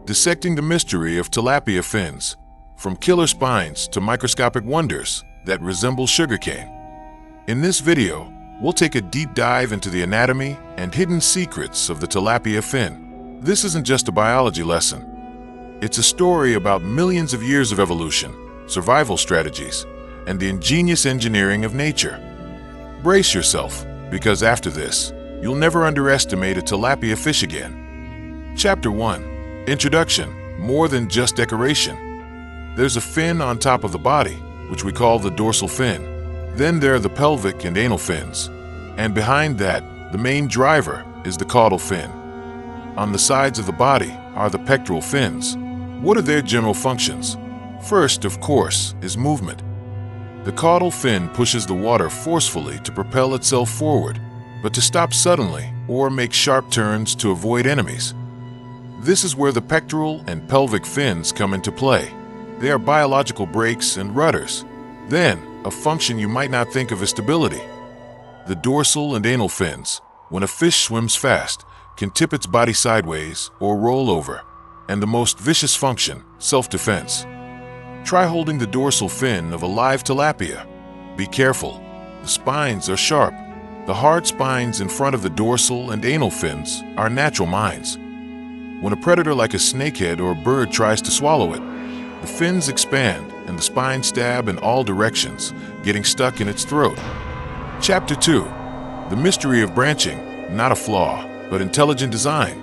dissecting the mystery of tilapia fins, from killer spines to microscopic wonders that resemble sugarcane. In this video, we'll take a deep dive into the anatomy and hidden secrets of the tilapia fin. This isn't just a biology lesson. It's a story about millions of years of evolution, survival strategies, and the ingenious engineering of nature. Brace yourself, because after this, you'll never underestimate a tilapia fish again. Chapter 1. Introduction. More than just decoration. There's a fin on top of the body, which we call the dorsal fin. Then there are the pelvic and anal fins. And behind that, the main driver is the caudal fin. On the sides of the body are the pectoral fins. What are their general functions? First, of course, is movement. The caudal fin pushes the water forcefully to propel itself forward, but to stop suddenly or make sharp turns to avoid enemies. This is where the pectoral and pelvic fins come into play. They are biological brakes and rudders. Then, a function you might not think of as stability. The dorsal and anal fins, when a fish swims fast, can tip its body sideways or roll over. And the most vicious function, self-defense. Try holding the dorsal fin of a live tilapia. Be careful. The spines are sharp. The hard spines in front of the dorsal and anal fins are natural mines. When a predator like a snakehead or a bird tries to swallow it, the fins expand and the spines stab in all directions, getting stuck in its throat. Chapter 2. The mystery of branching, not a flaw, but intelligent design.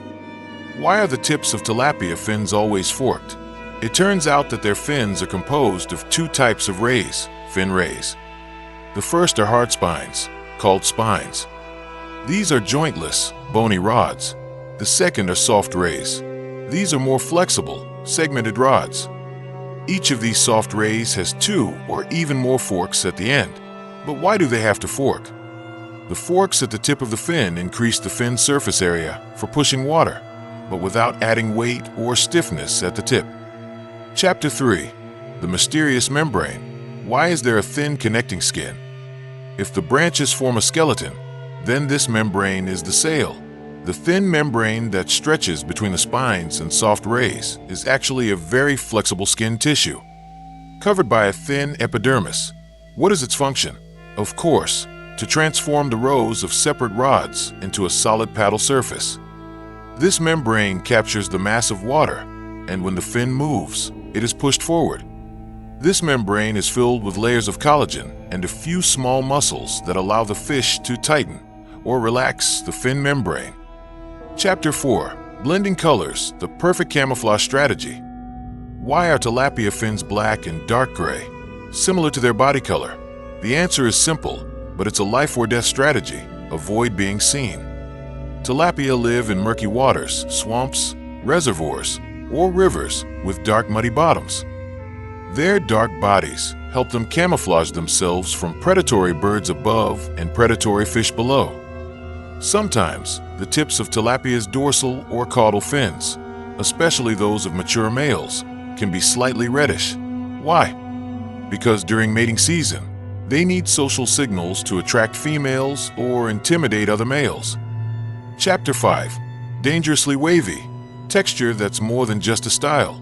Why are the tips of tilapia fins always forked? It turns out that their fins are composed of two types of rays, fin rays. The first are hard spines, called spines. These are jointless, bony rods. The second are soft rays. These are more flexible, segmented rods. Each of these soft rays has two or even more forks at the end. But why do they have to fork? The forks at the tip of the fin increase the fin surface area for pushing water, but without adding weight or stiffness at the tip. Chapter 3. The mysterious membrane. Why is there a thin connecting skin? If the branches form a skeleton, then this membrane is the sail. The thin membrane that stretches between the spines and soft rays is actually a very flexible skin tissue, covered by a thin epidermis. What is its function? Of course, to transform the rows of separate rods into a solid paddle surface. This membrane captures the mass of water, and when the fin moves, it is pushed forward. This membrane is filled with layers of collagen and a few small muscles that allow the fish to tighten or relax the fin membrane. Chapter 4. Blending colors, the perfect camouflage strategy. Why are tilapia fins black and dark gray, similar to their body color? The answer is simple, but it's a life or death strategy. Avoid being seen. Tilapia live in murky waters, swamps, reservoirs, or rivers with dark muddy bottoms. Their dark bodies help them camouflage themselves from predatory birds above and predatory fish below. Sometimes, the tips of tilapia's dorsal or caudal fins, especially those of mature males, can be slightly reddish. Why? Because during mating season, they need social signals to attract females or intimidate other males. Chapter 5. Dangerously wavy. Texture that's more than just a style.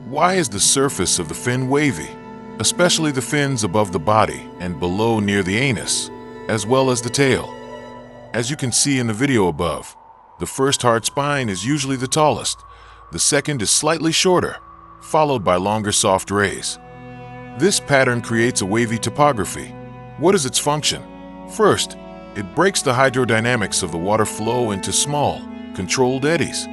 Why is the surface of the fin wavy, especially the fins above the body and below near the anus, as well as the tail? As you can see in the video above, the first hard spine is usually the tallest, the second is slightly shorter, followed by longer soft rays. This pattern creates a wavy topography. What is its function? First, it breaks the hydrodynamics of the water flow into small, controlled eddies.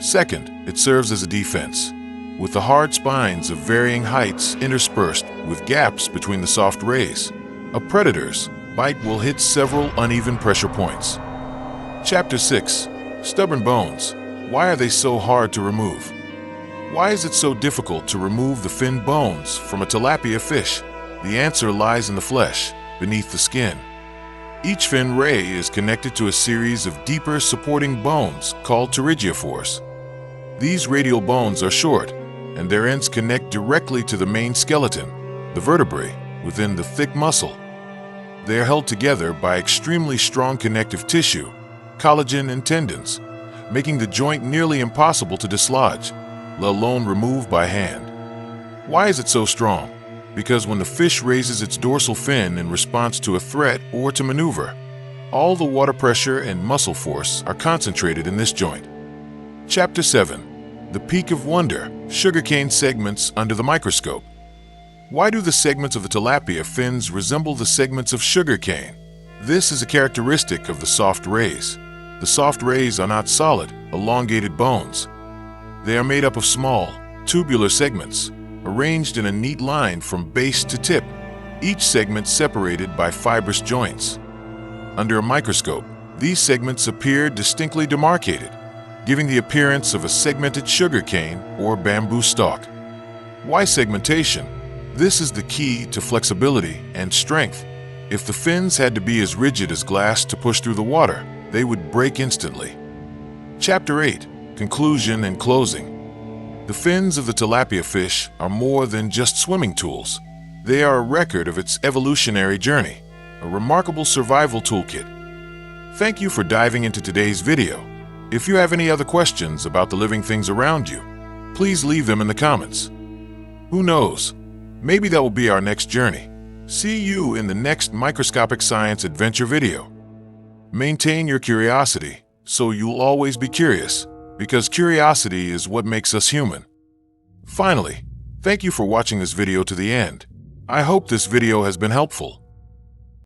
Second, it serves as a defense, with the hard spines of varying heights interspersed with gaps between the soft rays. A predator's bite will hit several uneven pressure points. Chapter 6. Stubborn bones. Why are they so hard to remove? Why is it so difficult to remove the fin bones from a tilapia fish? The answer lies in the flesh, beneath the skin. Each fin ray is connected to a series of deeper supporting bones called pterygophores. These radial bones are short, and their ends connect directly to the main skeleton, the vertebrae, within the thick muscle. They are held together by extremely strong connective tissue, collagen and tendons. making the joint nearly impossible to dislodge, let alone remove by hand. Why is it so strong? Because when the fish raises its dorsal fin in response to a threat or to maneuver, all the water pressure and muscle force are concentrated in this joint. Chapter 7. The Peak of Wonder, Sugarcane Segments Under the Microscope. Why do the segments of the tilapia fins resemble the segments of sugarcane? This is a characteristic of the soft rays. The soft rays are not solid, elongated bones. They are made up of small, tubular segments, arranged in a neat line from base to tip, each segment separated by fibrous joints. Under a microscope, these segments appear distinctly demarcated, giving the appearance of a segmented sugarcane or bamboo stalk. Why segmentation? This is the key to flexibility and strength. If the fins had to be as rigid as glass to push through the water, they would break instantly. Chapter 8. Conclusion and Closing. The fins of the tilapia fish are more than just swimming tools. They are a record of its evolutionary journey, a remarkable survival toolkit. Thank you for diving into today's video. If you have any other questions about the living things around you, please leave them in the comments. Who knows? Maybe that will be our next journey. See you in the next microscopic science adventure video. Maintain your curiosity so you'll always be curious, because curiosity is what makes us human. Finally, thank you for watching this video to the end. I hope this video has been helpful.